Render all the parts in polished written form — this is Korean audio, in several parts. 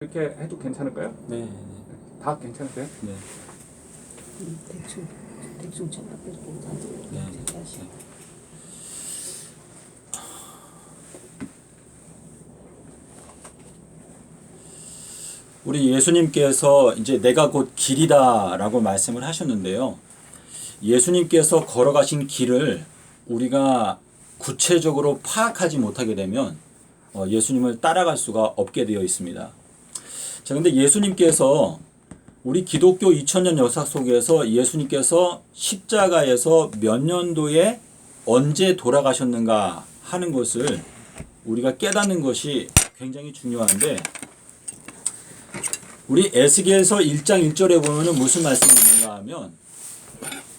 이렇게 해도 괜찮을까요? 네. 다 괜찮으세요? 네. 대충 전화를 보고 네. 다시. 우리 예수님께서 이제 내가 곧 길이다라고 말씀을 하셨는데요. 예수님께서 걸어가신 길을 우리가 구체적으로 파악하지 못하게 되면 예수님을 따라갈 수가 없게 되어 있습니다. 자, 근데 예수님께서 우리 기독교 2000년 역사 속에서 예수님께서 십자가에서 몇 년도에 언제 돌아가셨는가 하는 것을 우리가 깨닫는 것이 굉장히 중요한데, 우리 에스겔서 1장 1절에 보면은 무슨 말씀이 있는가 하면,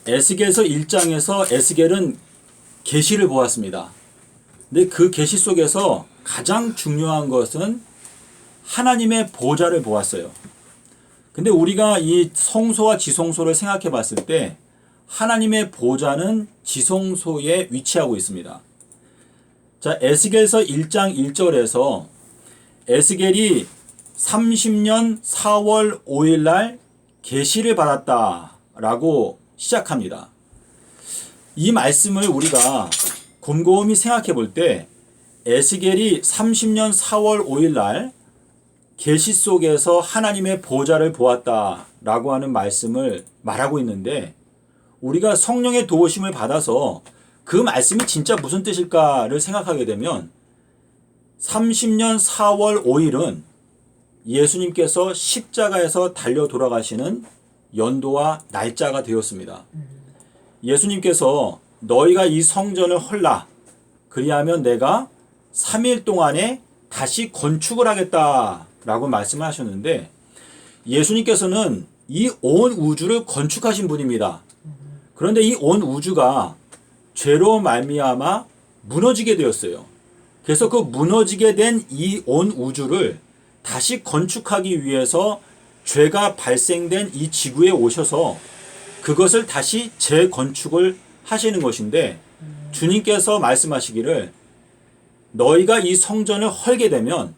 에스겔서 1장에서 에스겔은 계시를 보았습니다. 근데 그 계시 속에서 가장 중요한 것은 하나님의 보좌를 보았어요. 근데 우리가 이 성소와 지성소를 생각해 봤을 때 하나님의 보좌는 지성소에 위치하고 있습니다. 자, 에스겔서 1장 1절에서 에스겔이 30년 4월 5일 날 계시를 받았다라고 시작합니다. 이 말씀을 우리가 곰곰이 생각해 볼 때 에스겔이 30년 4월 5일 날 계시 속에서 하나님의 보좌를 보았다라고 하는 말씀을 말하고 있는데, 우리가 성령의 도우심을 받아서 그 말씀이 진짜 무슨 뜻일까를 생각하게 되면 30년 4월 5일은 예수님께서 십자가에서 달려 돌아가시는 연도와 날짜가 되었습니다. 예수님께서 너희가 이 성전을 헐라, 그리하면 내가 3일 동안에 다시 건축을 하겠다라고 말씀을 하셨는데, 예수님께서는 이 온 우주를 건축하신 분입니다. 그런데 이 온 우주가 죄로 말미암아 무너지게 되었어요. 그래서 그 무너지게 된 이 온 우주를 다시 건축하기 위해서 죄가 발생된 이 지구에 오셔서 그것을 다시 재건축을 하시는 것인데, 주님께서 말씀하시기를 너희가 이 성전을 헐게 되면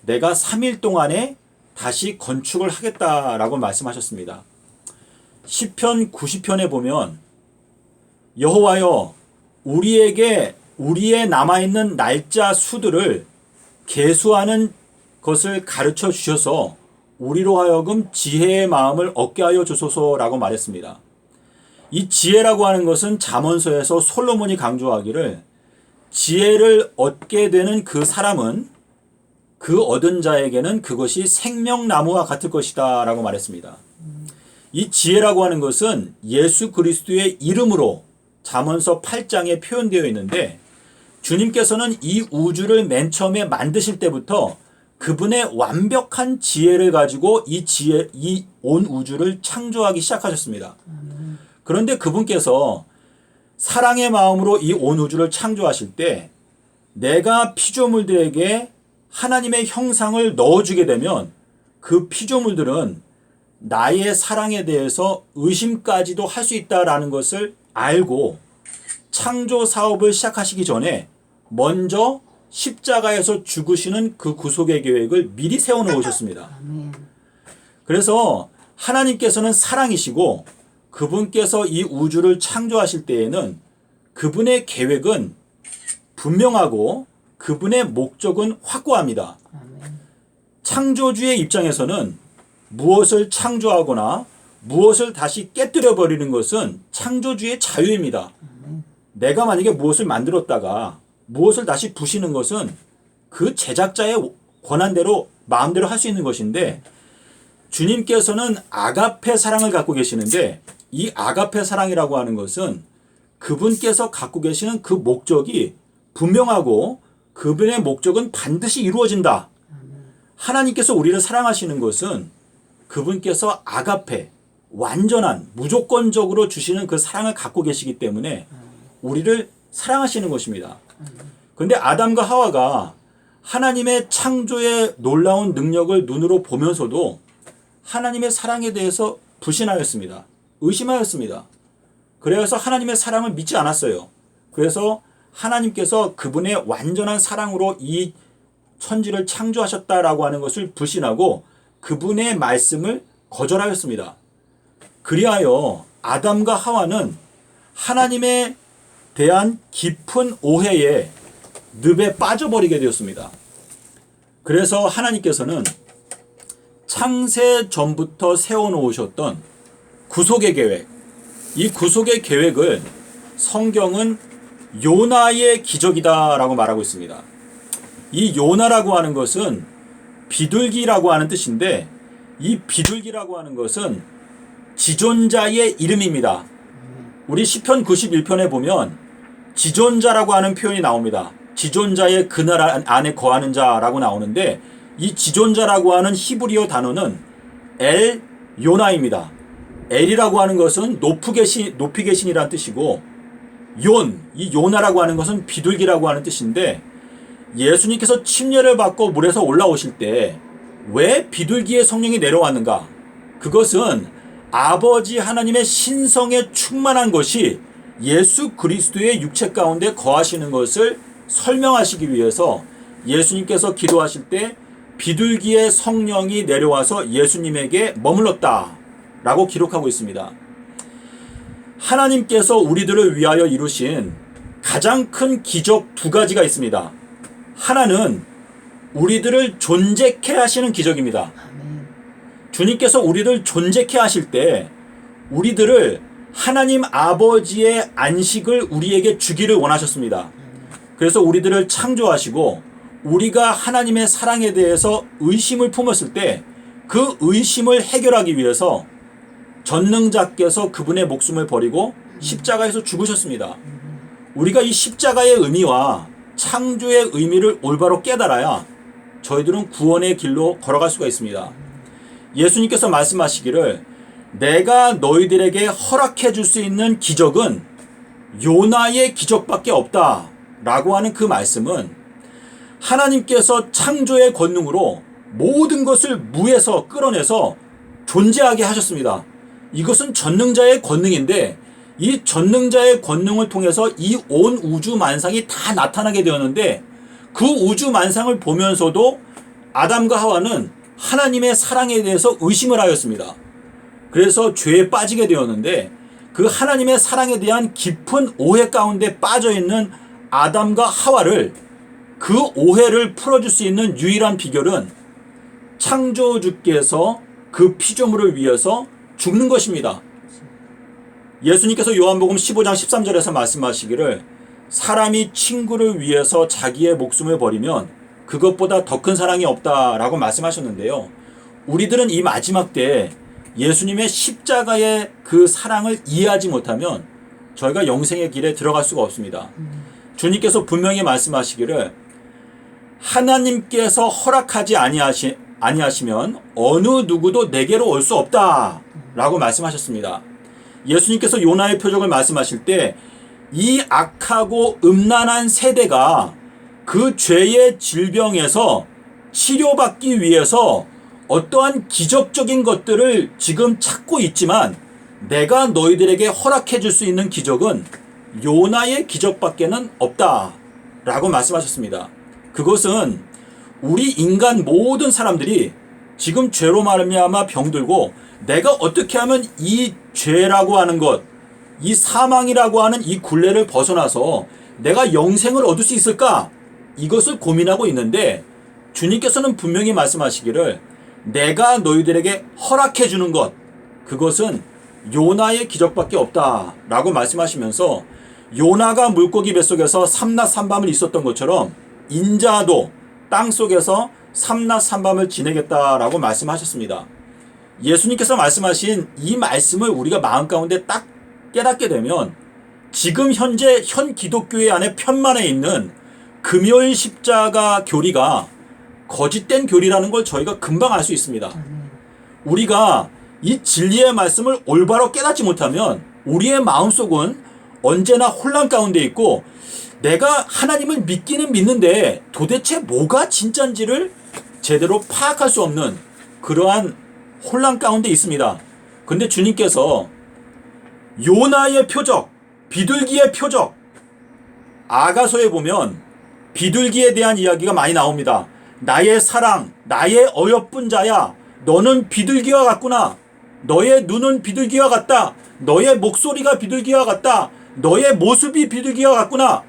내가 3일 동안에 다시 건축을 하겠다라고 말씀하셨습니다. 시편 90편에 보면 여호와여 우리에게 우리의 남아있는 날짜 수들을 계수하는 것을 가르쳐 주셔서 우리로 하여금 지혜의 마음을 얻게 하여 주소서라고 말했습니다. 이 지혜라고 하는 것은 잠언서에서 솔로몬이 강조하기를 지혜를 얻게 되는 그 사람은 그 얻은 자에게는 그것이 생명나무와 같을 것이다 라고 말했습니다. 이 지혜라고 하는 것은 예수 그리스도의 이름으로 잠언서 8장에 표현되어 있는데, 주님께서는 이 우주를 맨 처음에 만드실 때부터 그분의 완벽한 지혜를 가지고 이 온 우주를 창조하기 시작하셨습니다. 그런데 그분께서 사랑의 마음으로 이 온 우주를 창조하실 때 내가 피조물들에게 하나님의 형상을 넣어주게 되면 그 피조물들은 나의 사랑에 대해서 의심까지도 할 수 있다라는 것을 알고 창조 사업을 시작하시기 전에 먼저 십자가에서 죽으시는 그 구속의 계획을 미리 세워놓으셨습니다. 그래서 하나님께서는 사랑이시고 그분께서 이 우주를 창조하실 때에는 그분의 계획은 분명하고 그분의 목적은 확고합니다. 창조주의 입장에서는 무엇을 창조하거나 무엇을 다시 깨뜨려 버리는 것은 창조주의 자유입니다. 내가 만약에 무엇을 만들었다가 무엇을 다시 부시는 것은 그 제작자의 권한대로 마음대로 할 수 있는 것인데, 주님께서는 아가페 사랑을 갖고 계시는데, 이 아가페 사랑이라고 하는 것은 그분께서 갖고 계시는 그 목적이 분명하고 그분의 목적은 반드시 이루어진다. 하나님께서 우리를 사랑하시는 것은 그분께서 아가페, 완전한 무조건적으로 주시는 그 사랑을 갖고 계시기 때문에 우리를 사랑하시는 것입니다. 그런데 아담과 하와가 하나님의 창조의 놀라운 능력을 눈으로 보면서도 하나님의 사랑에 대해서 불신하였습니다. 의심하였습니다. 그래서 하나님의 사랑을 믿지 않았어요. 그래서 하나님께서 그분의 완전한 사랑으로 이 천지를 창조하셨다라고 하는 것을 불신하고 그분의 말씀을 거절하였습니다. 그리하여 아담과 하와는 하나님에 대한 깊은 오해에 늪에 빠져버리게 되었습니다. 그래서 하나님께서는 창세 전부터 세워놓으셨던 구속의 계획, 이 구속의 계획을 성경은 요나의 기적이다라고 말하고 있습니다. 이 요나라고 하는 것은 비둘기라고 하는 뜻인데, 이 비둘기라고 하는 것은 지존자의 이름입니다. 우리 시편 91편에 보면 지존자라고 하는 표현이 나옵니다. 지존자의 그늘 안에 거하는 자라고 나오는데, 이 지존자라고 하는 히브리어 단어는 엘 요나입니다. 엘이라고 하는 것은 높이 계신이라는 뜻이고, 이 요나라고 하는 것은 비둘기라고 하는 뜻인데, 예수님께서 침례를 받고 물에서 올라오실 때 왜 비둘기의 성령이 내려왔는가? 그것은 아버지 하나님의 신성에 충만한 것이 예수 그리스도의 육체 가운데 거하시는 것을 설명하시기 위해서 예수님께서 기도하실 때 비둘기의 성령이 내려와서 예수님에게 머물렀다 라고 기록하고 있습니다. 하나님께서 우리들을 위하여 이루신 가장 큰 기적 두 가지가 있습니다. 하나는 우리들을 존재케 하시는 기적입니다. 주님께서 우리를 존재케 하실 때 우리들을 하나님 아버지의 안식을 우리에게 주기를 원하셨습니다. 그래서 우리들을 창조하시고 우리가 하나님의 사랑에 대해서 의심을 품었을 때 그 의심을 해결하기 위해서 전능자께서 그분의 목숨을 버리고 십자가에서 죽으셨습니다. 우리가 이 십자가의 의미와 창조의 의미를 올바로 깨달아야 저희들은 구원의 길로 걸어갈 수가 있습니다. 예수님께서 말씀하시기를 내가 너희들에게 허락해 줄 수 있는 기적은 요나의 기적밖에 없다 라고 하는 그 말씀은 하나님께서 창조의 권능으로 모든 것을 무에서 끌어내서 존재하게 하셨습니다. 이것은 전능자의 권능인데 이 전능자의 권능을 통해서 이 온 우주 만상이 다 나타나게 되었는데 그 우주 만상을 보면서도 아담과 하와는 하나님의 사랑에 대해서 의심을 하였습니다. 그래서 죄에 빠지게 되었는데 그 하나님의 사랑에 대한 깊은 오해 가운데 빠져있는 아담과 하와를 그 오해를 풀어줄 수 있는 유일한 비결은 창조주께서 그 피조물을 위해서 죽는 것입니다. 예수님께서 요한복음 15장 13절에서 말씀하시기를 사람이 친구를 위해서 자기의 목숨을 버리면 그것보다 더 큰 사랑이 없다라고 말씀하셨는데요. 우리들은 이 마지막 때에 예수님의 십자가의 그 사랑을 이해하지 못하면 저희가 영생의 길에 들어갈 수가 없습니다. 주님께서 분명히 말씀하시기를 하나님께서 허락하지 아니하시면 어느 누구도 내게로 올 수 없다 라고 말씀하셨습니다. 예수님께서 요나의 표적을 말씀하실 때 이 악하고 음란한 세대가 그 죄의 질병에서 치료받기 위해서 어떠한 기적적인 것들을 지금 찾고 있지만 내가 너희들에게 허락해 줄 수 있는 기적은 요나의 기적밖에는 없다 라고 말씀하셨습니다. 그것은 우리 인간 모든 사람들이 지금 죄로 말미암아 병들고 내가 어떻게 하면 이 죄라고 하는 것, 이 사망이라고 하는 이 굴레를 벗어나서 내가 영생을 얻을 수 있을까? 이것을 고민하고 있는데 주님께서는 분명히 말씀하시기를 내가 너희들에게 허락해 주는 것, 그것은 요나의 기적밖에 없다라고 말씀하시면서 요나가 물고기 뱃속에서 삼낮 삼밤을 있었던 것처럼 인자도 땅속에서 삼낮 삼밤을 지내겠다라고 말씀하셨습니다. 예수님께서 말씀하신 이 말씀을 우리가 마음 가운데 딱 깨닫게 되면 지금 현재 현 기독교회 안에 편만에 있는 금요일 십자가 교리가 거짓된 교리라는 걸 저희가 금방 알 수 있습니다. 우리가 이 진리의 말씀을 올바로 깨닫지 못하면 우리의 마음속은 언제나 혼란 가운데 있고 내가 하나님을 믿기는 믿는데 도대체 뭐가 진짜인지를 제대로 파악할 수 없는 그러한 혼란 가운데 있습니다. 근데 주님께서 요나의 표적, 비둘기의 표적, 아가서에 보면 비둘기에 대한 이야기가 많이 나옵니다. 나의 사랑, 나의 어여쁜 자야. 너는 비둘기와 같구나. 너의 눈은 비둘기와 같다. 너의 목소리가 비둘기와 같다. 너의 모습이 비둘기와 같구나.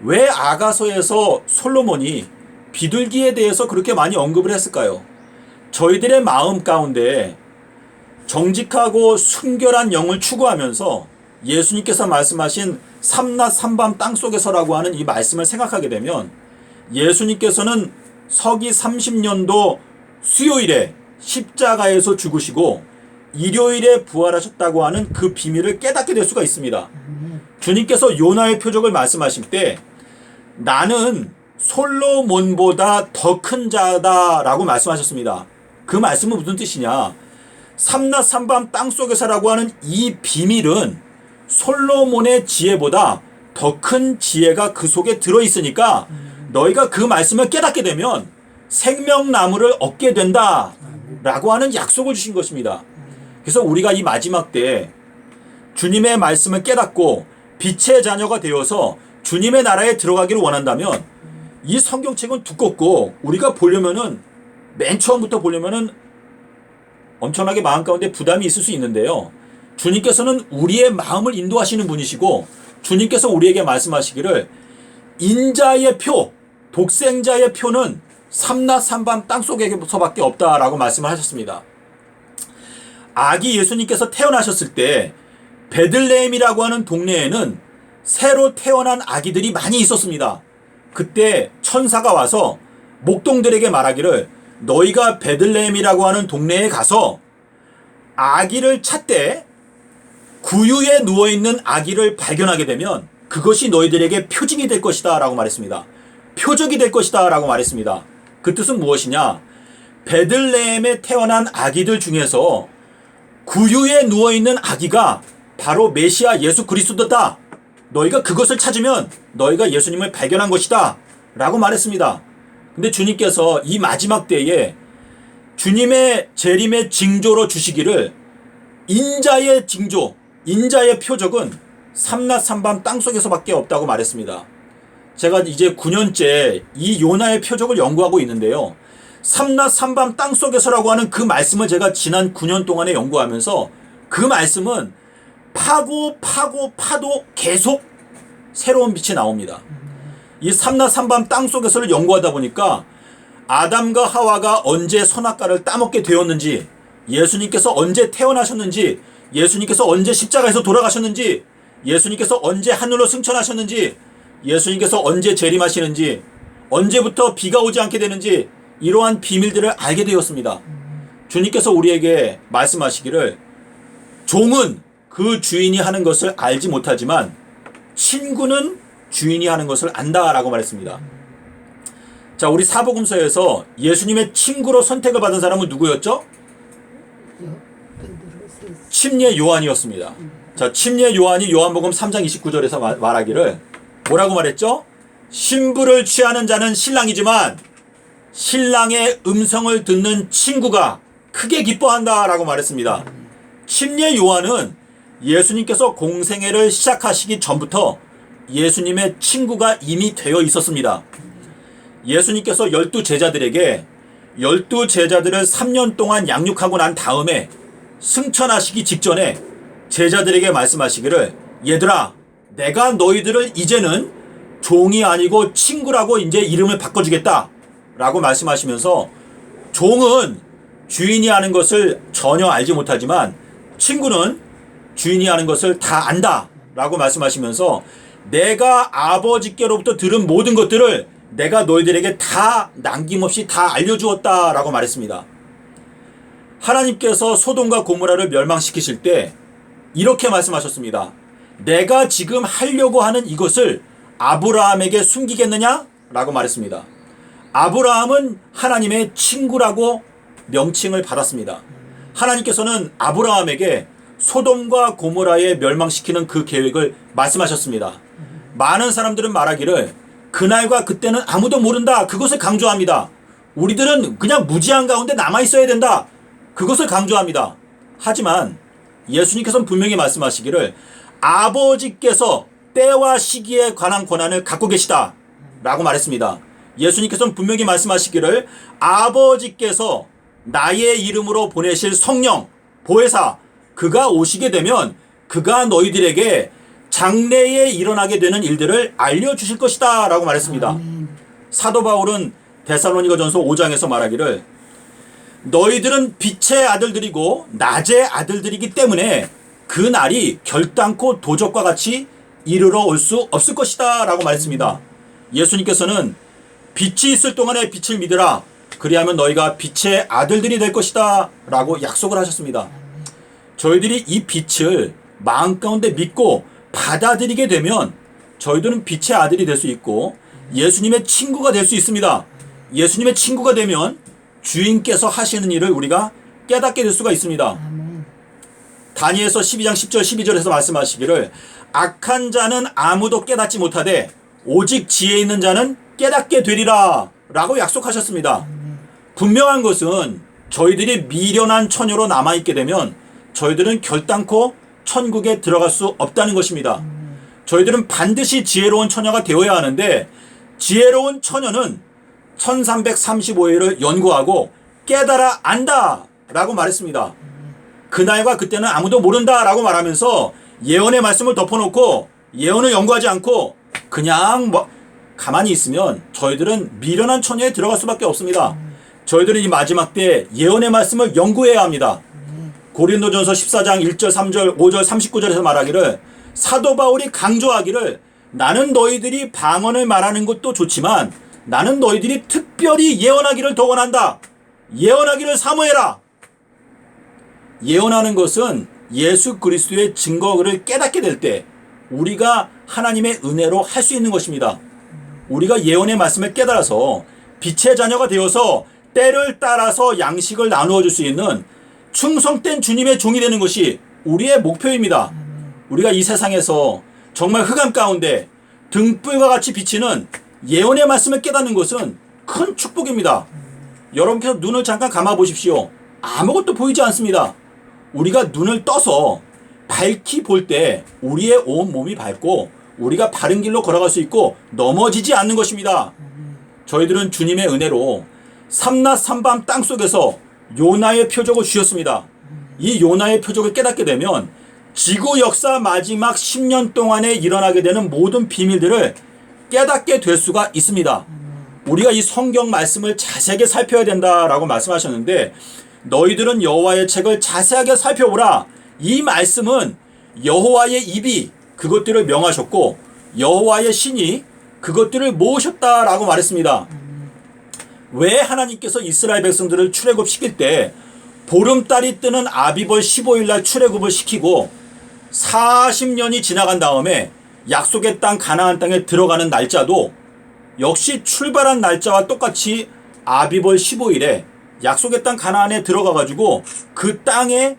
왜 아가서에서 솔로몬이 비둘기에 대해서 그렇게 많이 언급을 했을까요? 저희들의 마음 가운데 정직하고 순결한 영을 추구하면서 예수님께서 말씀하신 삼낮 삼밤 땅속에서라고 하는 이 말씀을 생각하게 되면 예수님께서는 서기 30년도 수요일에 십자가에서 죽으시고 일요일에 부활하셨다고 하는 그 비밀을 깨닫게 될 수가 있습니다. 주님께서 요나의 표적을 말씀하실 때 나는 솔로몬보다 더 큰 자다라고 말씀하셨습니다. 그 말씀은 무슨 뜻이냐? 삼낮 삼밤 땅속에서라고 하는 이 비밀은 솔로몬의 지혜보다 더 큰 지혜가 그 속에 들어있으니까 너희가 그 말씀을 깨닫게 되면 생명나무를 얻게 된다라고 하는 약속을 주신 것입니다. 그래서 우리가 이 마지막 때 주님의 말씀을 깨닫고 빛의 자녀가 되어서 주님의 나라에 들어가기를 원한다면 이 성경책은 두껍고 우리가 보려면은 맨 처음부터 보려면은 엄청나게 마음 가운데 부담이 있을 수 있는데요. 주님께서는 우리의 마음을 인도하시는 분이시고 주님께서 우리에게 말씀하시기를 인자의 표, 독생자의 표는 삼낮 삼밤 땅속에서밖에 없다라고 말씀을 하셨습니다. 아기 예수님께서 태어나셨을 때 베들레헴이라고 하는 동네에는 새로 태어난 아기들이 많이 있었습니다. 그때 천사가 와서 목동들에게 말하기를 너희가 베들레헴이라고 하는 동네에 가서 아기를 찾되 구유에 누워있는 아기를 발견하게 되면 그것이 너희들에게 표징이 될 것이다 라고 말했습니다. 표적이 될 것이다 라고 말했습니다. 그 뜻은 무엇이냐? 베들레헴에 태어난 아기들 중에서 구유에 누워있는 아기가 바로 메시아 예수 그리스도다. 너희가 그것을 찾으면 너희가 예수님을 발견한 것이다 라고 말했습니다. 근데 주님께서 이 마지막 때에 주님의 재림의 징조로 주시기를 인자의 징조, 인자의 표적은 삼낮 삼밤 땅속에서밖에 없다고 말했습니다. 제가 이제 9년째 이 요나의 표적을 연구하고 있는데요. 삼낮 삼밤 땅속에서라고 하는 그 말씀을 제가 지난 9년 동안에 연구하면서 그 말씀은 파도 계속 새로운 빛이 나옵니다. 이 삼낮 삼밤 땅속에서를 연구하다 보니까 아담과 하와가 언제 선악과를 따먹게 되었는지, 예수님께서 언제 태어나셨는지, 예수님께서 언제 십자가에서 돌아가셨는지, 예수님께서 언제 하늘로 승천하셨는지, 예수님께서 언제 재림하시는지, 언제부터 비가 오지 않게 되는지 이러한 비밀들을 알게 되었습니다. 주님께서 우리에게 말씀하시기를 종은 그 주인이 하는 것을 알지 못하지만 친구는 주인이 하는 것을 안다라고 말했습니다. 자, 우리 사복음서에서 예수님의 친구로 선택을 받은 사람은 누구였죠? 침례 요한이었습니다. 자, 침례 요한이 요한복음 3장 29절에서 말하기를 뭐라고 말했죠? 신부를 취하는 자는 신랑이지만 신랑의 음성을 듣는 친구가 크게 기뻐한다라고 말했습니다. 침례 요한은 예수님께서 공생애를 시작하시기 전부터 예수님의 친구가 이미 되어 있었습니다. 예수님께서 12제자들에게 12제자들을 3년 동안 양육하고 난 다음에 승천하시기 직전에 제자들에게 말씀하시기를 얘들아, 내가 너희들을 이제는 종이 아니고 친구라고 이제 이름을 바꿔주겠다 라고 말씀하시면서 종은 주인이 하는 것을 전혀 알지 못하지만 친구는 주인이 하는 것을 다 안다 라고 말씀하시면서 내가 아버지께로부터 들은 모든 것들을 내가 너희들에게 다 남김없이 다 알려주었다 라고 말했습니다. 하나님께서 소돔과 고모라를 멸망시키실 때 이렇게 말씀하셨습니다. 내가 지금 하려고 하는 이것을 아브라함에게 숨기겠느냐? 라고 말했습니다. 아브라함은 하나님의 친구라고 명칭을 받았습니다. 하나님께서는 아브라함에게 소돔과 고모라에 멸망시키는 그 계획을 말씀하셨습니다. 많은 사람들은 말하기를 그날과 그때는 아무도 모른다. 그것을 강조합니다. 우리들은 그냥 무지한 가운데 남아있어야 된다. 그것을 강조합니다. 하지만 예수님께서는 분명히 말씀하시기를 아버지께서 때와 시기에 관한 권한을 갖고 계시다 라고 말했습니다. 예수님께서는 분명히 말씀하시기를 아버지께서 나의 이름으로 보내실 성령, 보혜사, 그가 오시게 되면 그가 너희들에게 장래에 일어나게 되는 일들을 알려주실 것이다 라고 말했습니다. 사도 바울은 데살로니가전서 5장에서 말하기를 너희들은 빛의 아들들이고 낮의 아들들이기 때문에 그 날이 결단코 도적과 같이 이르러 올 수 없을 것이다 라고 말했습니다. 예수님께서는 빛이 있을 동안에 빛을 믿으라 그리하면 너희가 빛의 아들들이 될 것이다 라고 약속을 하셨습니다. 저희들이 이 빛을 마음 가운데 믿고 받아들이게 되면 저희들은 빛의 아들이 될 수 있고 예수님의 친구가 될 수 있습니다. 예수님의 친구가 되면 주인께서 하시는 일을 우리가 깨닫게 될 수가 있습니다. 다니엘서 12장 10절 12절에서 말씀하시기를 악한 자는 아무도 깨닫지 못하되 오직 지혜 있는 자는 깨닫게 되리라 라고 약속하셨습니다. 분명한 것은 저희들이 미련한 처녀로 남아있게 되면 저희들은 결단코 천국에 들어갈 수 없다는 것입니다. 저희들은 반드시 지혜로운 처녀가 되어야 하는데 지혜로운 처녀는 1335일을 연구하고 깨달아 안다 라고 말했습니다. 그날과 그때는 아무도 모른다 라고 말하면서 예언의 말씀을 덮어놓고 예언을 연구하지 않고 그냥 가만히 있으면 저희들은 미련한 처녀에 들어갈 수밖에 없습니다. 저희들은 이 마지막 때 예언의 말씀을 연구해야 합니다. 고린도전서 14장 1절 3절 5절 39절에서 말하기를 사도 바울이 강조하기를 나는 너희들이 방언을 말하는 것도 좋지만 나는 너희들이 특별히 예언하기를 더 원한다. 예언하기를 사모해라. 예언하는 것은 예수 그리스도의 증거를 깨닫게 될 때 우리가 하나님의 은혜로 할 수 있는 것입니다. 우리가 예언의 말씀을 깨달아서 빛의 자녀가 되어서 때를 따라서 양식을 나누어 줄 수 있는 충성된 주님의 종이 되는 것이 우리의 목표입니다. 우리가 이 세상에서 정말 흑암 가운데 등불과 같이 비치는 예언의 말씀을 깨닫는 것은 큰 축복입니다. 여러분께서 눈을 잠깐 감아 보십시오. 아무것도 보이지 않습니다. 우리가 눈을 떠서 밝히 볼 때 우리의 온 몸이 밝고 우리가 바른 길로 걸어갈 수 있고 넘어지지 않는 것입니다. 저희들은 주님의 은혜로 삼낮 삼밤 땅속에서 요나의 표적을 주셨습니다. 이 요나의 표적을 깨닫게 되면 지구 역사 마지막 10년 동안에 일어나게 되는 모든 비밀들을 깨닫게 될 수가 있습니다. 우리가 이 성경 말씀을 자세하게 살펴야 된다라고 말씀하셨는데 너희들은 여호와의 책을 자세하게 살펴보라. 이 말씀은 여호와의 입이 그것들을 명하셨고 여호와의 신이 그것들을 모으셨다라고 말했습니다. 왜 하나님께서 이스라엘 백성들을 출애굽시킬 때 보름달이 뜨는 아비벌 15일 날 출애굽을 시키고 40년이 지나간 다음에 약속의 땅 가나안 땅에 들어가는 날짜도 역시 출발한 날짜와 똑같이 아비벌 15일에 약속의 땅 가나안에 들어가 가지고 그 땅의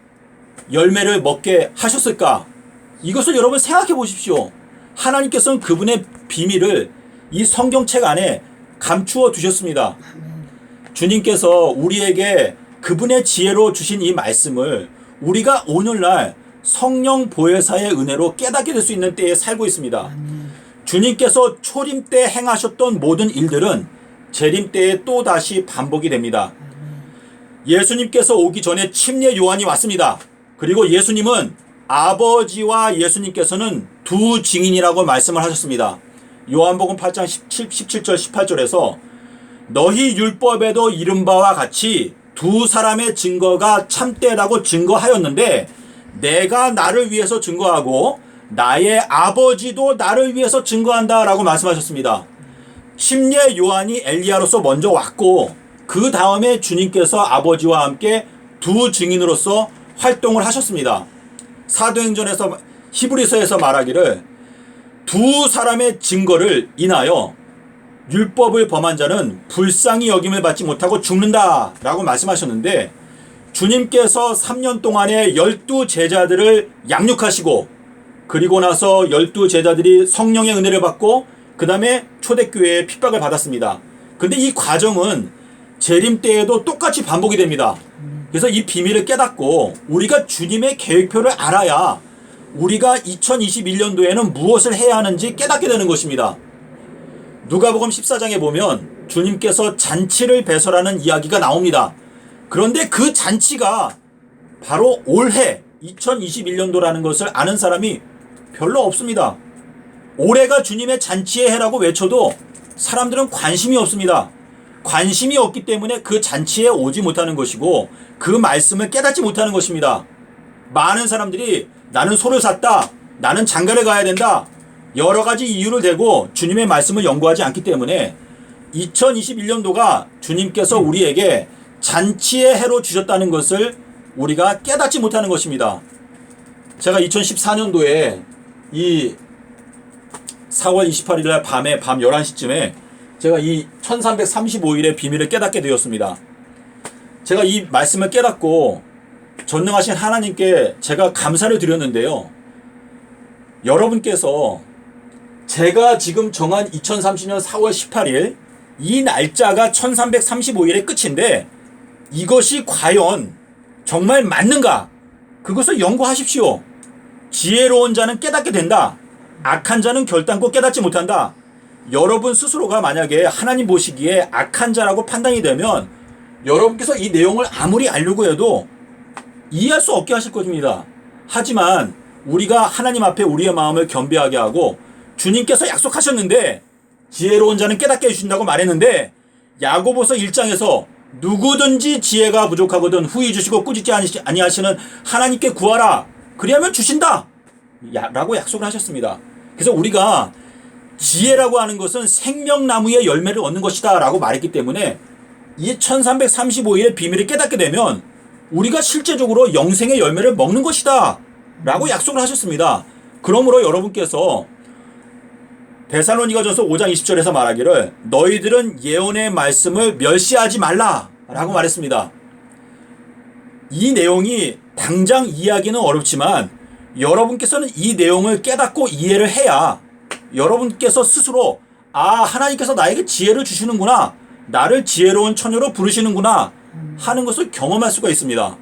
열매를 먹게 하셨을까? 이것을 여러분 생각해 보십시오. 하나님께서는 그분의 비밀을 이 성경책 안에 감추어 두셨습니다. 주님께서 우리에게 그분의 지혜로 주신 이 말씀을 우리가 오늘날 성령 보혜사의 은혜로 깨닫게 될 수 있는 때에 살고 있습니다. 주님께서 초림 때 행하셨던 모든 일들은 재림 때에 또다시 반복이 됩니다. 예수님께서 오기 전에 침례 요한이 왔습니다. 그리고 예수님은 아버지와 예수님께서는 두 증인이라고 말씀을 하셨습니다. 요한복음 8장 17절 18절에서 너희 율법에도 이른 바와 같이 두 사람의 증거가 참되다고 증거하였는데 내가 나를 위해서 증거하고 나의 아버지도 나를 위해서 증거한다라고 말씀하셨습니다. 침례 요한이 엘리야로서 먼저 왔고 그 다음에 주님께서 아버지와 함께 두 증인으로서 활동을 하셨습니다. 사도행전에서 히브리서에서 말하기를 두 사람의 증거를 인하여 율법을 범한 자는 불쌍히 여김을 받지 못하고 죽는다 라고 말씀하셨는데 주님께서 3년 동안에 12제자들을 양육하시고 그리고 나서 12제자들이 성령의 은혜를 받고 그 다음에 초대교회에 핍박을 받았습니다. 근데 이 과정은 재림 때에도 똑같이 반복이 됩니다. 그래서 이 비밀을 깨닫고 우리가 주님의 계획표를 알아야 우리가 2021년도에는 무엇을 해야 하는지 깨닫게 되는 것입니다. 누가복음 14장에 보면 주님께서 잔치를 배설하는 이야기가 나옵니다. 그런데 그 잔치가 바로 올해 2021년도라는 것을 아는 사람이 별로 없습니다. 올해가 주님의 잔치의 해라고 외쳐도 사람들은 관심이 없습니다. 관심이 없기 때문에 그 잔치에 오지 못하는 것이고 그 말씀을 깨닫지 못하는 것입니다. 많은 사람들이 나는 소를 샀다, 나는 장가를 가야 된다, 여러 가지 이유를 대고 주님의 말씀을 연구하지 않기 때문에 2021년도가 주님께서 우리에게 잔치의 해로 주셨다는 것을 우리가 깨닫지 못하는 것입니다. 제가 2014년도에 이 4월 28일 날 밤 11시쯤에 제가 이 1335일의 비밀을 깨닫게 되었습니다. 제가 이 말씀을 깨닫고 전능하신 하나님께 제가 감사를 드렸는데요. 여러분께서 제가 지금 정한 2030년 4월 18일 이 날짜가 1335일의 끝인데 이것이 과연 정말 맞는가? 그것을 연구하십시오. 지혜로운 자는 깨닫게 된다. 악한 자는 결단코 깨닫지 못한다. 여러분 스스로가 만약에 하나님 보시기에 악한 자라고 판단이 되면 여러분께서 이 내용을 아무리 알려고 해도 이해할 수 없게 하실 것입니다. 하지만 우리가 하나님 앞에 우리의 마음을 겸비하게 하고 주님께서 약속하셨는데 지혜로운 자는 깨닫게 해주신다고 말했는데 야고보서 1장에서 누구든지 지혜가 부족하거든 후히 주시고 꾸짖지 아니하시는 하나님께 구하라 그리하면 주신다 라고 약속을 하셨습니다. 그래서 우리가 지혜라고 하는 것은 생명나무의 열매를 얻는 것이다 라고 말했기 때문에 이 1335일의 비밀을 깨닫게 되면 우리가 실제적으로 영생의 열매를 먹는 것이다 라고 약속을 하셨습니다. 그러므로 여러분께서 데살로니가전서 5장 20절에서 말하기를 너희들은 예언의 말씀을 멸시하지 말라 라고 말했습니다. 이 내용이 당장 이해하기는 어렵지만 여러분께서는 이 내용을 깨닫고 이해를 해야 여러분께서 스스로 하나님께서 나에게 지혜를 주시는구나, 나를 지혜로운 처녀로 부르시는구나 하는 것을 경험할 수가 있습니다.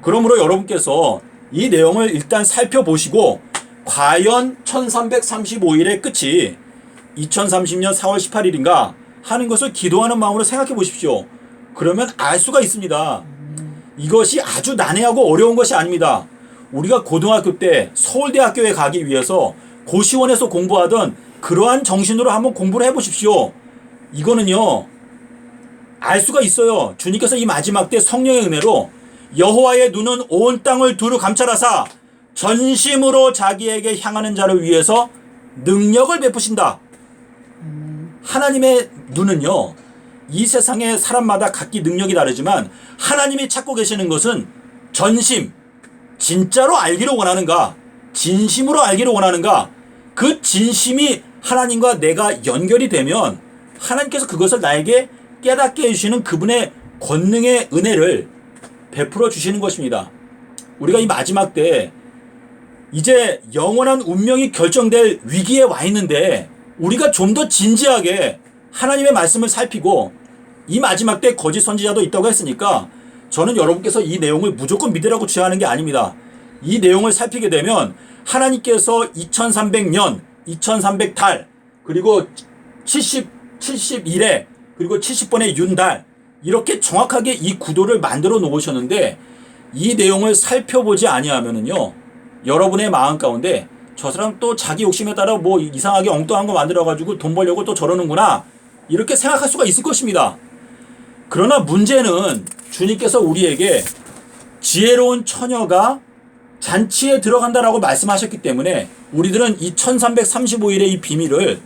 그러므로 여러분께서 이 내용을 일단 살펴보시고 과연 1335일의 끝이 2030년 4월 18일인가 하는 것을 기도하는 마음으로 생각해 보십시오. 그러면 알 수가 있습니다. 이것이 아주 난해하고 어려운 것이 아닙니다. 우리가 고등학교 때 서울대학교에 가기 위해서 고시원에서 공부하던 그러한 정신으로 한번 공부를 해보십시오. 이거는요 알 수가 있어요. 주님께서 이 마지막 때 성령의 은혜로 여호와의 눈은 온 땅을 두루 감찰하사 전심으로 자기에게 향하는 자를 위해서 능력을 베푸신다. 하나님의 눈은요 이 세상의 사람마다 각기 능력이 다르지만 하나님이 찾고 계시는 것은 전심, 진짜로 알기를 원하는가, 진심으로 알기를 원하는가, 그 진심이 하나님과 내가 연결이 되면 하나님께서 그것을 나에게 깨닫게 해주시는 그분의 권능의 은혜를 베풀어 주시는 것입니다. 우리가 이 마지막 때 이제 영원한 운명이 결정될 위기에 와 있는데 우리가 좀 더 진지하게 하나님의 말씀을 살피고 이 마지막 때 거짓 선지자도 있다고 했으니까 저는 여러분께서 이 내용을 무조건 믿으라고 주장하는 게 아닙니다. 이 내용을 살피게 되면 하나님께서 2300년, 2300달, 그리고 71회, 그리고 70번의 윤달 이렇게 정확하게 이 구도를 만들어 놓으셨는데 이 내용을 살펴보지 아니하면은요 여러분의 마음 가운데 저 사람 또 자기 욕심에 따라 뭐 이상하게 엉뚱한 거 만들어가지고 돈 벌려고 또 저러는구나 이렇게 생각할 수가 있을 것입니다. 그러나 문제는 주님께서 우리에게 지혜로운 처녀가 잔치에 들어간다라고 말씀하셨기 때문에 우리들은 이 1335일의 이 비밀을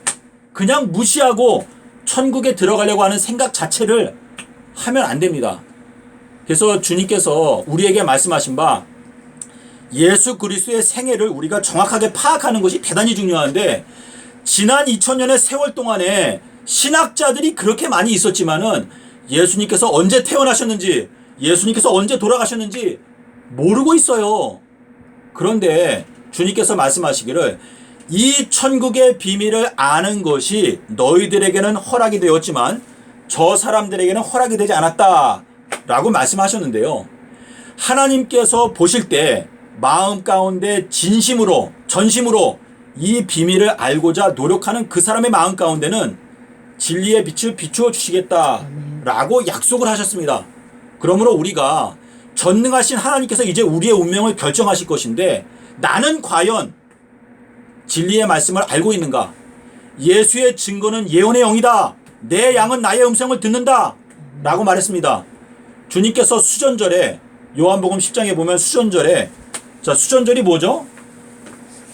그냥 무시하고 천국에 들어가려고 하는 생각 자체를 하면 안 됩니다. 그래서 주님께서 우리에게 말씀하신 바 예수 그리스도의 생애를 우리가 정확하게 파악하는 것이 대단히 중요한데 지난 2000년의 세월 동안에 신학자들이 그렇게 많이 있었지만은 예수님께서 언제 태어나셨는지 예수님께서 언제 돌아가셨는지 모르고 있어요. 그런데 주님께서 말씀하시기를 이 천국의 비밀을 아는 것이 너희들에게는 허락이 되었지만 저 사람들에게는 허락이 되지 않았다 라고 말씀하셨는데요. 하나님께서 보실 때 마음 가운데 진심으로 전심으로 이 비밀을 알고자 노력하는 그 사람의 마음 가운데는 진리의 빛을 비추어 주시겠다라고 약속을 하셨습니다. 그러므로 우리가 전능하신 하나님께서 이제 우리의 운명을 결정하실 것인데 나는 과연 진리의 말씀을 알고 있는가? 예수의 증거는 예언의 영이다. 내 양은 나의 음성을 듣는다. 라고 말했습니다. 주님께서 수전절에 요한복음 10장에 보면 수전절에 자 수전절이 뭐죠?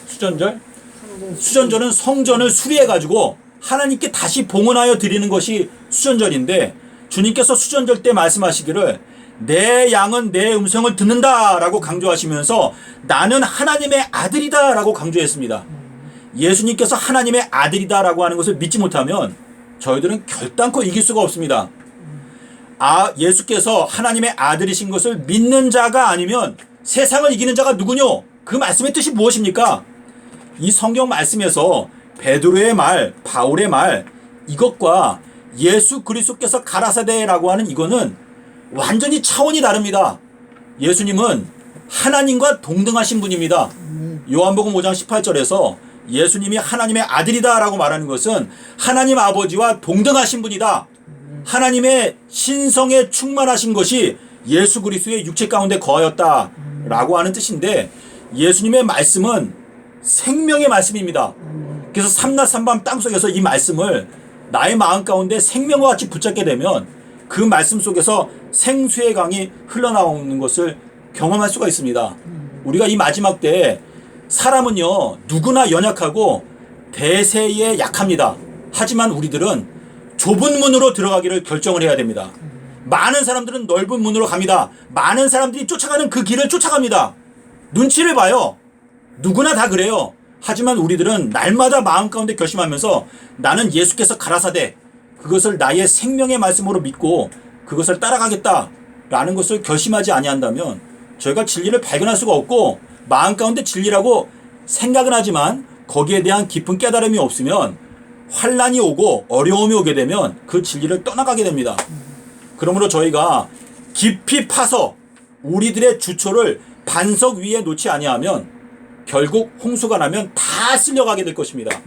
수전절? 수전절은 성전을 수리해가지고 하나님께 다시 봉헌하여 드리는 것이 수전절인데 주님께서 수전절 때 말씀하시기를 내 양은 내 음성을 듣는다 라고 강조하시면서 나는 하나님의 아들이다 라고 강조했습니다. 예수님께서 하나님의 아들이다 라고 하는 것을 믿지 못하면 저희들은 결단코 이길 수가 없습니다. 예수께서 하나님의 아들이신 것을 믿는 자가 아니면 세상을 이기는 자가 누구뇨? 그 말씀의 뜻이 무엇입니까? 이 성경 말씀에서 베드로의 말, 바울의 말 이것과 예수 그리스도께서 가라사대라고 하는 이거는 완전히 차원이 다릅니다. 예수님은 하나님과 동등하신 분입니다. 요한복음 5장 18절에서 예수님이 하나님의 아들이다 라고 말하는 것은 하나님 아버지와 동등하신 분이다. 하나님의 신성에 충만하신 것이 예수 그리스도의 육체 가운데 거하였다 라고 하는 뜻인데 예수님의 말씀은 생명의 말씀입니다. 그래서 삼낮 삼밤 땅속에서 이 말씀을 나의 마음 가운데 생명과 같이 붙잡게 되면 그 말씀 속에서 생수의 강이 흘러나오는 것을 경험할 수가 있습니다. 우리가 이 마지막 때에 사람은요 누구나 연약하고 대세에 약합니다. 하지만 우리들은 좁은 문으로 들어가기를 결정을 해야 됩니다. 많은 사람들은 넓은 문으로 갑니다. 많은 사람들이 쫓아가는 그 길을 쫓아갑니다. 눈치를 봐요. 누구나 다 그래요. 하지만 우리들은 날마다 마음 가운데 결심하면서 나는 예수께서 가라사대 그것을 나의 생명의 말씀으로 믿고 그것을 따라가겠다라는 것을 결심하지 아니한다면 저희가 진리를 발견할 수가 없고 마음 가운데 진리라고 생각은 하지만 거기에 대한 깊은 깨달음이 없으면 환란이 오고 어려움이 오게 되면 그 진리를 떠나가게 됩니다. 그러므로 저희가 깊이 파서 우리들의 주초를 반석 위에 놓지 아니하면 결국 홍수가 나면 다 쓸려가게 될 것입니다.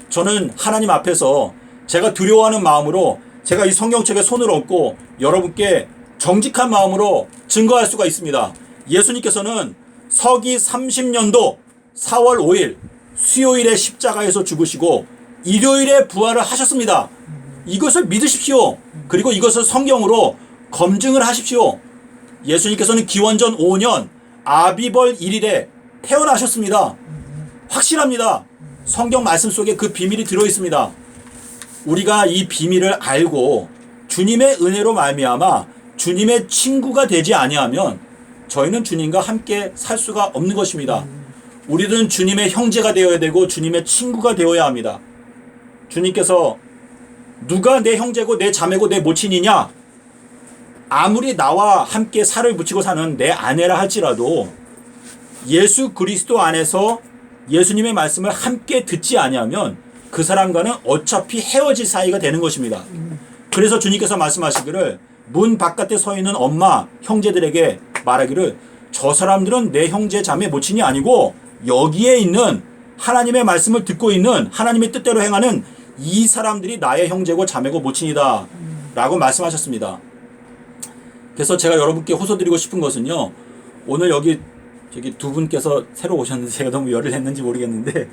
저는 하나님 앞에서 제가 두려워하는 마음으로 제가 이 성경책에 손을 얹고 여러분께 정직한 마음으로 증거할 수가 있습니다. 예수님께서는 서기 30년도 4월 5일 수요일에 십자가에서 죽으시고 일요일에 부활을 하셨습니다. 이것을 믿으십시오. 그리고 이것을 성경으로 검증을 하십시오. 예수님께서는 기원전 5년 아비벌 1일에 태어나셨습니다. 확실합니다. 성경 말씀 속에 그 비밀이 들어있습니다. 우리가 이 비밀을 알고 주님의 은혜로 말미암아 주님의 친구가 되지 아니하면 저희는 주님과 함께 살 수가 없는 것입니다. 우리들은 주님의 형제가 되어야 되고 주님의 친구가 되어야 합니다. 주님께서 누가 내 형제고 내 자매고 내 모친이냐? 아무리 나와 함께 살을 붙이고 사는 내 아내라 할지라도 예수 그리스도 안에서 예수님의 말씀을 함께 듣지 아니하면 그 사람과는 어차피 헤어질 사이가 되는 것입니다. 그래서 주님께서 말씀하시기를 문 바깥에 서 있는 엄마 형제들에게 말하기를 저 사람들은 내 형제 자매 모친이 아니고 여기에 있는 하나님의 말씀을 듣고 있는 하나님의 뜻대로 행하는 이 사람들이 나의 형제고 자매고 모친이다 라고 말씀하셨습니다. 그래서 제가 여러분께 호소드리고 싶은 것은요, 오늘 여기 두 분께서 새로 오셨는데 제가 너무 열을 했는지 모르겠는데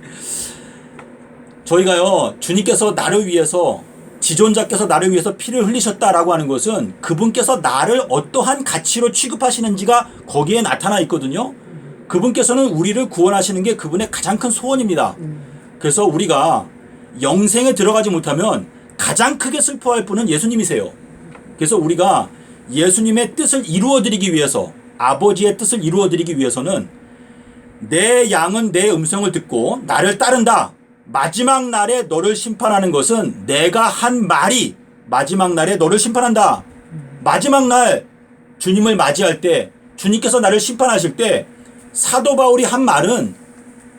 저희가요 주님께서 나를 위해서 지존자께서 나를 위해서 피를 흘리셨다라고 하는 것은 그분께서 나를 어떠한 가치로 취급하시는지가 거기에 나타나 있거든요. 그분께서는 우리를 구원하시는 게 그분의 가장 큰 소원입니다. 그래서 우리가 영생에 들어가지 못하면 가장 크게 슬퍼할 분은 예수님이세요. 그래서 우리가 예수님의 뜻을 이루어드리기 위해서 아버지의 뜻을 이루어드리기 위해서는 내 양은 내 음성을 듣고 나를 따른다. 마지막 날에 너를 심판하는 것은 내가 한 말이 마지막 날에 너를 심판한다. 마지막 날 주님을 맞이할 때 주님께서 나를 심판하실 때 사도 바울이 한 말은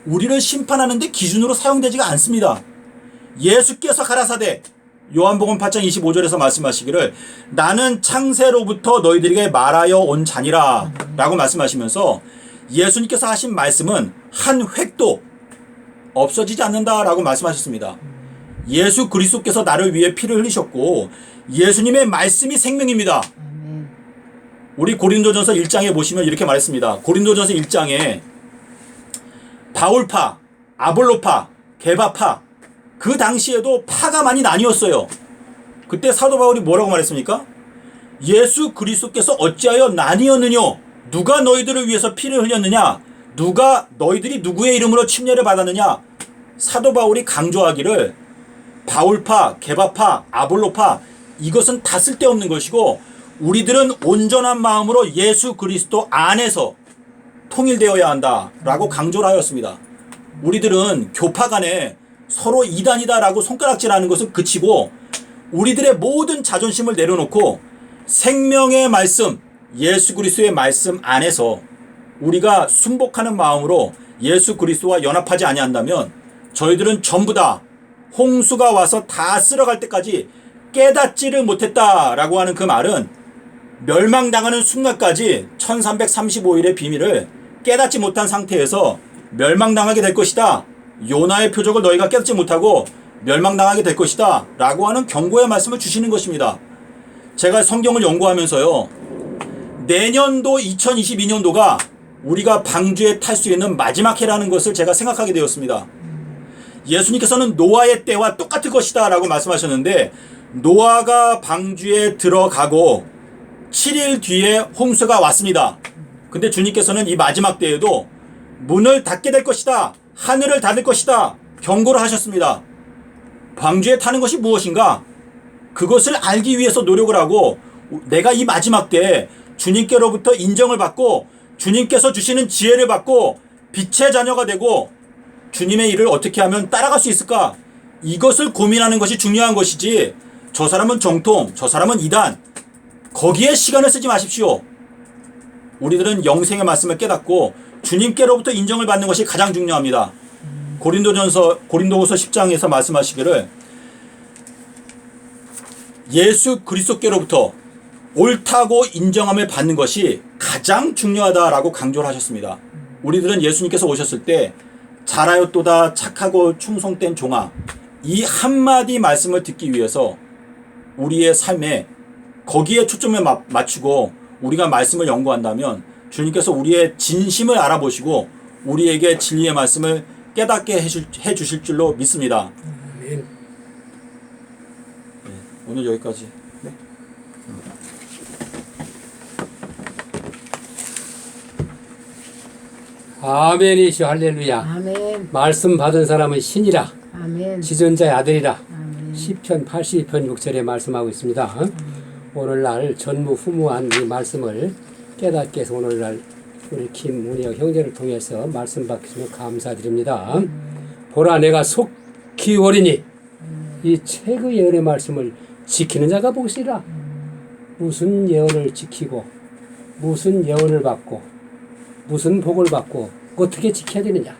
우리를 심판하는 데 기준으로 사용되지가 않습니다. 예수께서 가라사대 요한복음 8장 25절에서 말씀하시기를 나는 창세로부터 너희들에게 말하여 온 자니라 라고 말씀하시면서 예수님께서 하신 말씀은 한 획도 없어지지 않는다 라고 말씀하셨습니다. 예수 그리스도께서 나를 위해 피를 흘리셨고 예수님의 말씀이 생명입니다. 아멘. 우리 고린도전서 1장에 보시면 이렇게 말했습니다. 고린도전서 1장에 바울파, 아볼로파, 게바파, 그 당시에도 파가 많이 나뉘었어요. 그때 사도 바울이 뭐라고 말했습니까? 예수 그리스도께서 어찌하여 나뉘었느냐? 누가 너희들을 위해서 피를 흘렸느냐? 누가 너희들이 누구의 이름으로 침례를 받았느냐? 사도 바울이 강조하기를 바울파, 게바파, 아볼로파 이것은 다 쓸데없는 것이고 우리들은 온전한 마음으로 예수 그리스도 안에서 통일되어야 한다라고 강조를 하였습니다. 우리들은 교파 간에 서로 이단이다라고 손가락질하는 것을 그치고 우리들의 모든 자존심을 내려놓고 생명의 말씀, 예수 그리스도의 말씀 안에서 우리가 순복하는 마음으로 예수 그리스도와 연합하지 아니한다면 저희들은 전부 다 홍수가 와서 다 쓸어갈 때까지 깨닫지를 못했다라고 하는 그 말은 멸망당하는 순간까지 1335일의 비밀을 깨닫지 못한 상태에서 멸망당하게 될 것이다. 요나의 표적을 너희가 깨닫지 못하고 멸망당하게 될 것이다 라고 하는 경고의 말씀을 주시는 것입니다. 제가 성경을 연구하면서요, 내년도 2022년도가 우리가 방주에 탈 수 있는 마지막 해라는 것을 제가 생각하게 되었습니다. 예수님께서는 노아의 때와 똑같을 것이다 라고 말씀하셨는데 노아가 방주에 들어가고 7일 뒤에 홍수가 왔습니다. 근데 주님께서는 이 마지막 때에도 문을 닫게 될 것이다, 하늘을 닫을 것이다 경고를 하셨습니다. 방주에 타는 것이 무엇인가? 그것을 알기 위해서 노력을 하고 내가 이 마지막 때에 주님께로부터 인정을 받고 주님께서 주시는 지혜를 받고 빛의 자녀가 되고 주님의 일을 어떻게 하면 따라갈 수 있을까? 이것을 고민하는 것이 중요한 것이지 저 사람은 정통, 저 사람은 이단 거기에 시간을 쓰지 마십시오. 우리들은 영생의 말씀을 깨닫고 주님께로부터 인정을 받는 것이 가장 중요합니다. 고린도후서 10장에서 말씀하시기를 예수 그리스도께로부터 옳다고 인정함을 받는 것이 가장 중요하다라고 강조를 하셨습니다. 우리들은 예수님께서 오셨을 때 잘하였도다 착하고 충성된 종아, 이 한마디 말씀을 듣기 위해서 우리의 삶에 거기에 초점을 맞추고 우리가 말씀을 연구한다면 주님께서 우리의 진심을 알아보시고 우리에게 진리의 말씀을 깨닫게 해주실 줄로 믿습니다. 아멘. 오늘 여기까지. 네. 아멘이시오. 할렐루야. 아멘. 말씀 받은 사람은 신이라, 아멘. 지존자의 아들이라. 아멘. 시편 82편 6절에 말씀하고 있습니다. 오늘날 전무후무한 이 말씀을 깨닫게 해서 오늘날 우리 김문혁 형제를 통해서 말씀 받기를 감사드립니다. 보라 내가 속히 오리니 이 책의 예언의 말씀을 지키는 자가 복이라. 무슨 예언을 지키고 무슨 예언을 받고 무슨 복을 받고 어떻게 지켜야 되느냐.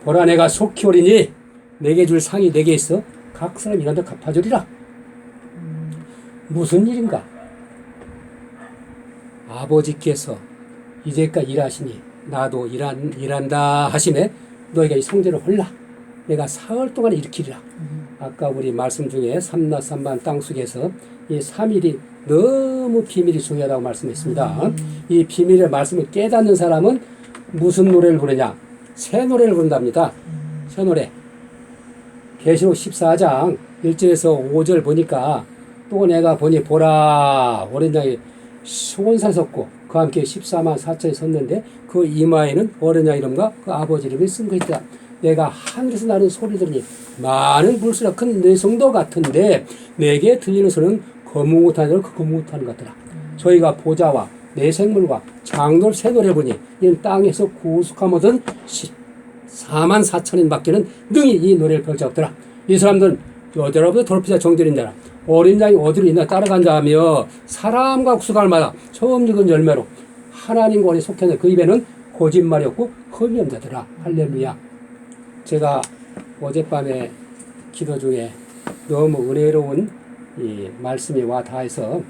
보라 내가 속히 오리니 내게 줄 상이 내게 있어 각 사람 일한다 갚아주리라. 무슨 일인가? 아버지께서 이제까지 일하시니 나도 일한다 하시네. 너희가 이 성전을 홀라 내가 사흘 동안 일으키리라. 아까 우리 말씀 중에 삼나 삼반 땅속에서 이 3일이 너무 비밀이 중요하다고 말씀했습니다. 이 비밀의 말씀을 깨닫는 사람은 무슨 노래를 부르냐? 새 노래를 부른답니다. 새 노래. 계시록 14장 1절에서 5절 보니까 또 내가 보니 보라 어린 양이 수곤산 섰고 그와 함께 14만 4천이 섰는데 그 이마에는 어린 양 이름과 그 아버지 이름이 쓴 것이다. 내가 하늘에서 나는 소리 들으니 많은 물소리가 큰 내성도 같은데 내게 들리는 소리는 거뭇하는 그 거뭇하는 것 같더라. 저희가 보좌와 내생물과 장돌 새 노래 보니 이는 땅에서 구속함 얻은 14만 4천인 밖에는 능히 이 노래를 펼쳤더라. 이 사람들은 여자로부터 돌피자 정들인 자라. 어린 양이 어디로 있나 따라간다 하며 사람과 구속할 마다 처음 익은 열매로 하나님과 원에 속했는데 그 입에는 거짓말이 없고 흠이 없는 자더라. 할렐루야. 제가 어젯밤에 기도 중에 너무 은혜로운 이 말씀이 와 닿아서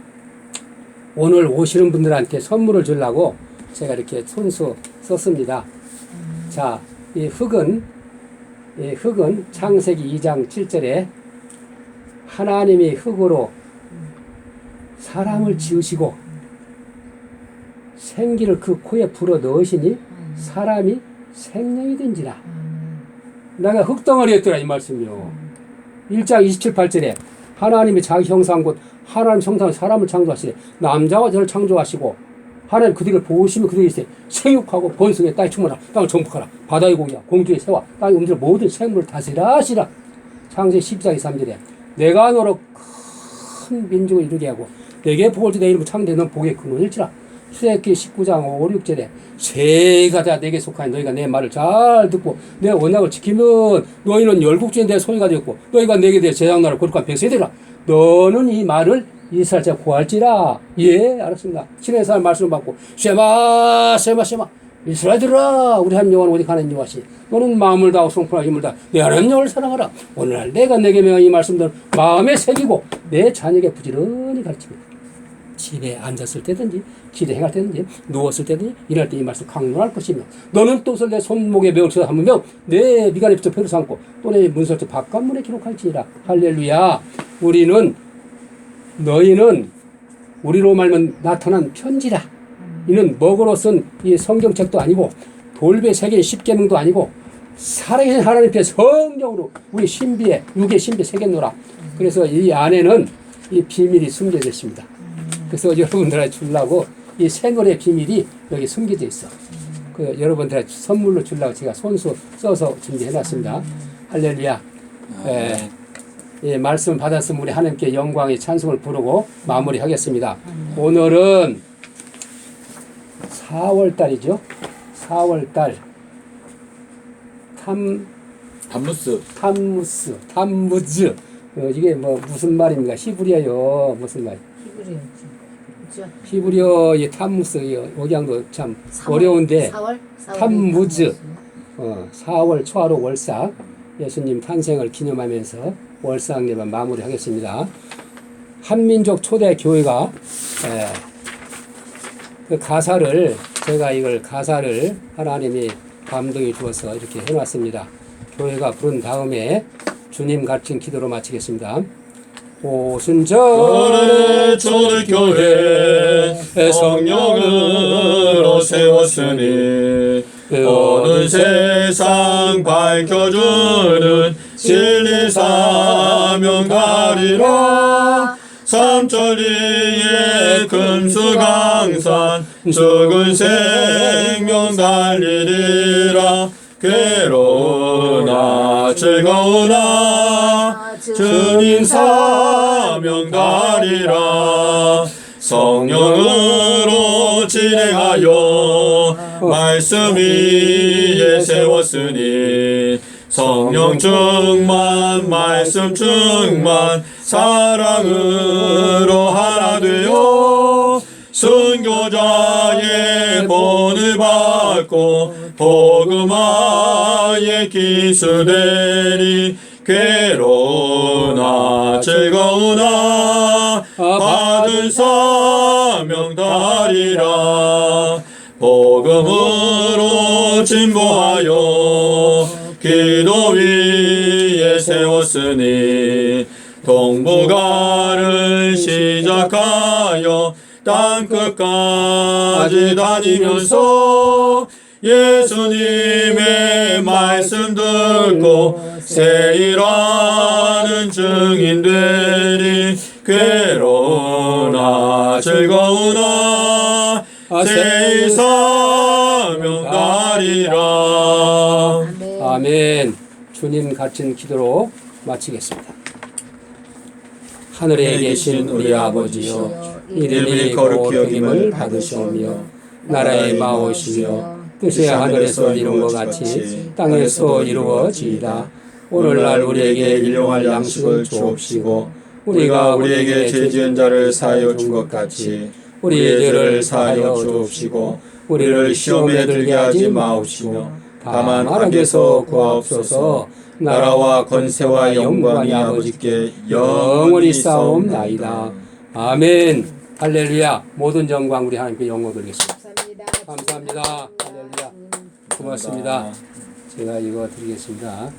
오늘 오시는 분들한테 선물을 주려고 제가 이렇게 손수 썼습니다. 자, 이 흙은 이 흙은 창세기 2장 7절에 하나님이 흙으로 사람을 지으시고 생기를 그 코에 불어 넣으시니 사람이 생명이 된지라. 내가 흙덩어리였더라 이 말씀이요. 1장 27, 8절에 하나님이 자기 형상 곧 하나님 형상 사람을 창조하시되 남자와 여자를 창조하시고 하나님 그들을 보시며 그들에게 생육하고 번성에 땅에 충만하라. 땅을 정복하라. 바다의 고기와 공중의 새와 땅의 움직이는 모든 생물을 다스리라 하시라. 창세기 14장 3절에 내가 너로 큰 민족을 이루게 하고 내게 복을 주내 이름을 창대해 넌 복의 근원일지라. 출애굽기 19장 5, 6절에 새가 다 내게 속하니 너희가 내 말을 잘 듣고 내 언약을 지키면 너희는 열국 중에 내 소유가 되었고 너희가 내게 대해 제장나라를 거룩한 백성이 되라. 너는 이 말을 이스라엘 자가 구할지라. 예, 알았습니다. 신의 사람 말씀을 받고 쉐마 이스라엘들아 우리 한 영혼 오직 하나님 여호와시 너는 마음을 다하고 성품과 힘을 다해 내 하나님 여호와를 사랑하라. 오늘날 내가 내게 명한 이 말씀들을 마음에 새기고 내 자녀에게 부지런히 가르칩니다. 집에 앉았을 때든지 길에 행할 때든지 누웠을 때든지 일할 때 이 말씀 강론할 것이며 너는 또 내 손목에 매을 쳐서 삼으며 내 미간에 붙여 표를 삼고 또 내 문설주 바깥문에 기록할지니라. 할렐루야. 너희는 우리로 말면 나타난 편지라. 이는 먹으로 쓴 이 성경책도 아니고 돌배 세계의 십계명도 아니고 살아계신 하나님께 성경으로 우리 신비에 육의 신비에 새겼노라. 그래서 이 안에는 이 비밀이 숨겨져 있습니다. 그래서 여러분들한테 주려고 이 새 노래 비밀이 여기 숨겨져 있어. 그 여러분들한테 선물로 주려고 제가 손수 써서 준비해놨습니다. 할렐루야. 예, 말씀 받았으면 우리 하나님께 영광의 찬송을 부르고 마무리하겠습니다. 오늘은 4월달이죠. 4월달 tam무즈. 이게 뭐 무슨 말입니까? 히브리어요. 무슨 말? 히브리어 이 tam무스 억양도 참 어려운데 4월 4월 초하루 월삭 예수님 탄생을 기념하면서 월삭 예반 마무리하겠습니다. 한민족 초대 교회가 그 가사를 제가 이걸 가사를 하나님이 감동이 주어서 이렇게 해놨습니다. 교회가 부른 다음에 주님 가르친 기도로 마치겠습니다. 오순절에 초대교회 성령으로 세웠으니 어느 세상 밝혀주는 진리 사명 가리라. 삼천리의 금수강산 죽은 생명 달리리라. 괴로우나 즐거우나 주님 사명 다리라. 성령으로 진행하여 말씀 위에 세웠으니 성령 충만 말씀 충만 사랑으로 하나 되어 순교자의 본을 받고 복음화의 기수되니 괴로우나 즐거우나 받은 사명 다리라. 복음으로 진보하여 기도 위에 세웠으니 동북아를 시작하여 땅끝까지 다니면서 예수님의 말씀 듣고 세일하는 증인 되리. 괴로우나 즐거우나 세일 사명 다리라. 아멘. 주님 가르친 기도로 마치겠습니다. 하늘에 계신 우리 아버지여 이름이 거룩히 여김을 받으시오며 나라의 마오시며 뜻이 하늘에서 이룬 것 같이 땅에서 이루어지이다. 오늘날 우리에게 일용할 양식을 주옵시고 우리가 우리에게 죄지은 자를 사하여 준 것 같이 우리의 죄를 사하여 주옵시고 우리를 시험에 들게 하지 마옵시며 다만 악에서 구하옵소서. 나라와 권세와 영광이 아버지께 영원히 싸움나이다. 아멘. 할렐루야. 모든 영광 우리 하나님께 영광 드리겠습니다. 감사합니다. 할렐루야. 고맙습니다. 제가 이거 드리겠습니다.